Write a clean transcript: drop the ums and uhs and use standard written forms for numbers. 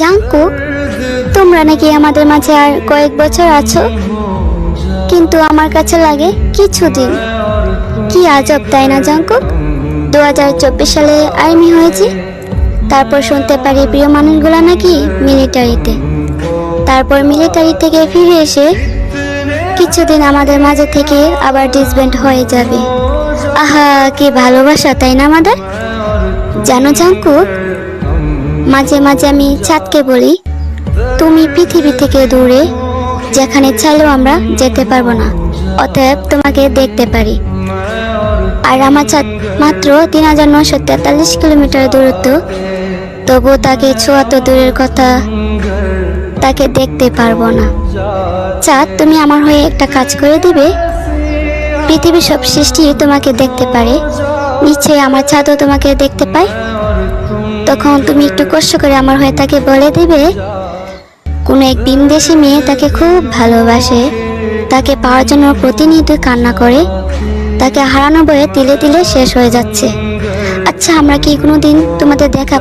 Jungkook, তোমরা নাকি আমাদের মাঝে আর কয়েক বছর আছো, কিন্তু আমার কাছে লাগে কিছুদিন। কি আজব তাই না জাঙ্কুক? 2024 সালে আর্মি হয়েছি, তারপর শুনতে পারি প্রিয় মানুষগুলা নাকি মিলিটারিতে, তারপর মিলিটারি থেকে ফিরে এসে কিছুদিন আমাদের মাঝে থেকে আবার ডিসব্যান্ড হয়ে যাবে। আহা, কি ভালোবাসা তাই না আমাদের। জানো জাঙ্কুক, মাঝে মাঝে আমি চাঁদকে বলি, তুমি পৃথিবী থেকে দূরে, যেখানে চাইলেও আমরা যেতে পারবো না, অতএব তোমাকে দেখতে পারি। আর আমার চাঁদ মাত্র 3943 কিলোমিটার দূরত্ব, তবু তাকে ছোঁয়া তো দূরের কথা, তাকে দেখতে পারবো না। চাঁদ, তুমি আমার হয়ে একটা কাজ করে দিবে? পৃথিবীর সব সৃষ্টি তোমাকে দেখতে পারে, নিশ্চয়ই আমার চাঁদও তোমাকে দেখতে পায়। তখন তুমি একটু কষ্ট করে আমার হয়ে তাকে বলে দিবে, কোনো এক ভিনদেশী মেয়ে তাকে খুব ভালোবাসে, তাকে পাওয়ার জন্য প্রতিনিয়ত কান্না করে, তাকে হারানো বয়ে তিলে তিলে শেষ হয়ে যাচ্ছে। আচ্ছা, আমরা কি কোনোদিন তোমাদের দেখা